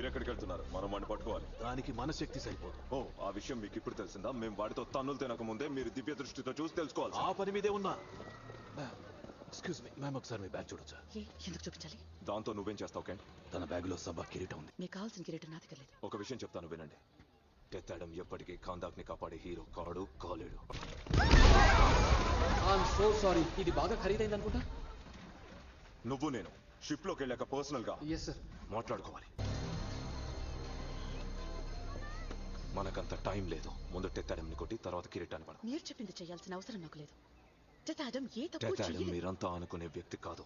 మీరెక్కడికి వెళ్తున్నారు? మనం వాడిని పట్టుకోవాలి. దానికి మన శక్తి సరిపోదు. ఓ, ఆ విషయం మీకు ఇప్పుడు తెలిసిందా? మేము వాడితో తన్నులు తినక ముందే మీరు దివ్య దృష్టితో చూసి తెలుసుకోవాలి. ఆ పని మీదే ఉన్నా. ఎక్స్క్యూజ్ మీ మ్యామ్, ఒకసారి మీ బ్యాగ్ చూడొచ్చా? ఎందుకు చూపించాలి? దాంతో నువ్వేం చేస్తావు కెంట్? తన బ్యాగ్ లో సబ్బా కిరీటం ఉంది. మీకు కావాల్సిన కిరీటం నా దగ్గర లేదు. ఒక విషయం చెప్తాను వినండి. టెత్తాడం ఎప్పటికీ కాందాక్ ని కాపాడే హీరో కాడు, కాలేడు. సో సారీ, ఇది బాగా ఖరీదైంది అనుకుంటా. నువ్వు నేను షిప్ లోకి వెళ్ళాక పర్సనల్ గా ఎస్ సార్ మాట్లాడుకోవాలి. మనకంత టైం లేదు. ముందు టెత్తాడంని కొట్టి తర్వాత కిరీటాన్ని పడదాం. మీరు చెప్పింది చేయాల్సిన అవసరం నాకు లేదు. టెత్తాడం ఏ తప్పు టెత్తాడం చేయలేదు. మీరంతా అనుకునే వ్యక్తి కాదు.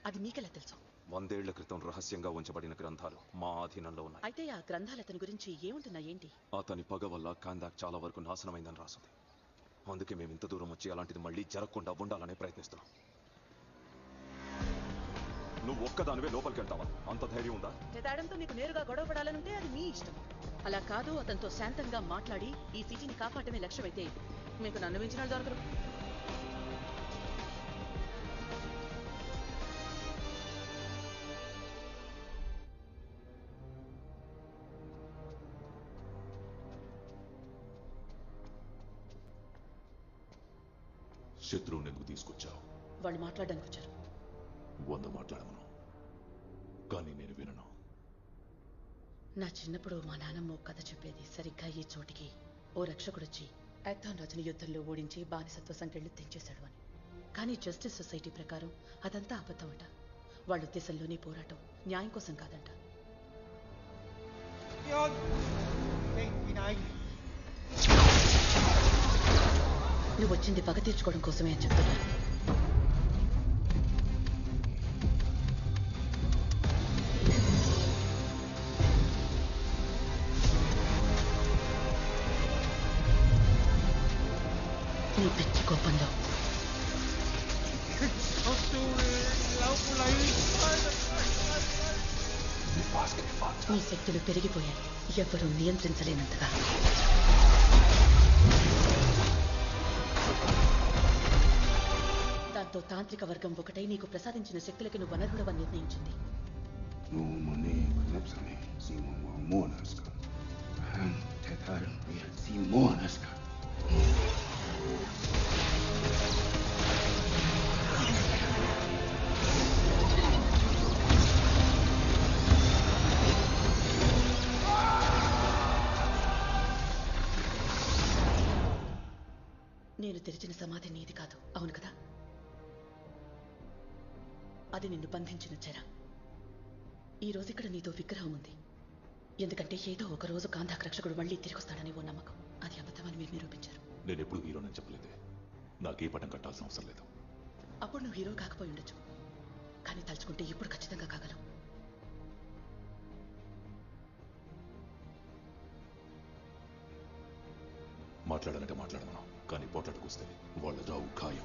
అది మీకెలా తెలుసు? 100 ఏళ్ల క్రితం రహస్యంగా ఉంచబడిన గ్రంథాలు మా ఆధీనంలో ఉన్నాయి. అయితే ఆ గ్రంథాలు అతని గురించి ఏముంటున్నా ఏంటి? అతని పగ వల్ల కాందాక్ చాలా వరకు నాశనమైందని రాసింది. అందుకే మేము ఇంత దూరం వచ్చి అలాంటిది మళ్ళీ జరగకుండా ఉండాలనే ప్రయత్నిస్తున్నాం. నువ్వు ఒక్కదానివే లోపలికి వెళ్తావా? అంత ధైర్యం ఉందా? టెత్తాడంతో మీకు నేరుగా గొడవ పడాలనుంటే అది మీ ఇష్టం. అలా కాదు, అతనితో శాంతంగా మాట్లాడి ఈ సిటీని కాపాడమే లక్ష్యమైతే మీకు నన్ను మించిన వాళ్ళు దొరకరు. శత్రువుని ఎందుకు తీసుకొచ్చావు? వాళ్ళు మాట్లాడడానికి వచ్చారు. 100 మాట్లాడమను, కానీ నేను వినను. నా చిన్నప్పుడు మా నాన్నమ్మ ఒక కథ చెప్పేది. సరిగ్గా ఈ చోటికి ఓ రక్షకుడొచ్చి యాక్థాన్ రాజుని యుద్ధంలో ఓడించి బానిసత్వ సంకెళ్ళు తెంచేశాడు అని. కానీ జస్టిస్ సొసైటీ ప్రకారం అదంతా అబద్ధం అంట. వాళ్ళ ఉద్దేశంలోనే పోరాటం న్యాయం కోసం కాదంట. నువ్వు వచ్చింది పగ తీర్చుకోవడం కోసమే అని చెప్తున్నాను. నీ పిచ్చి కోపంలో నీ శక్తులు పెరిగిపోయాయి, ఎవ్వరూ నియంత్రించలేనంతగా. దాంతో తాంత్రిక వర్గం ఒకటై నీకు ప్రసాదించిన శక్తులకి నువ్వు అనర్హుడవని నిర్ణయించింది. నేను తెరిచిన సమాధి నీది కాదు, అవును కదా? అది నిన్ను బంధించిన చెర. ఈ రోజు ఇక్కడ నీతో విగ్రహం ఉంది. ఎందుకంటే ఏదో ఒక రోజు కాందాక్ రక్షకుడు మళ్ళీ తిరిగొస్తాడని ఓ నమ్మకం. అది అబద్ధమని మీరు నిరూపించారు. నేను ఎప్పుడు హీరోనని చెప్పలేదే. నాకే పటం కట్టాల్సిన అవసరం లేదు. అప్పుడు నువ్వు హీరో కాకపోయి ఉండొచ్చు, కానీ తలుచుకుంటే ఇప్పుడు ఖచ్చితంగా కాగలవు. మాట్లాడాలంటే మాట్లాడమను, కానీ పోట్లాటకొస్తే వాళ్ళ జావు ఖాయం.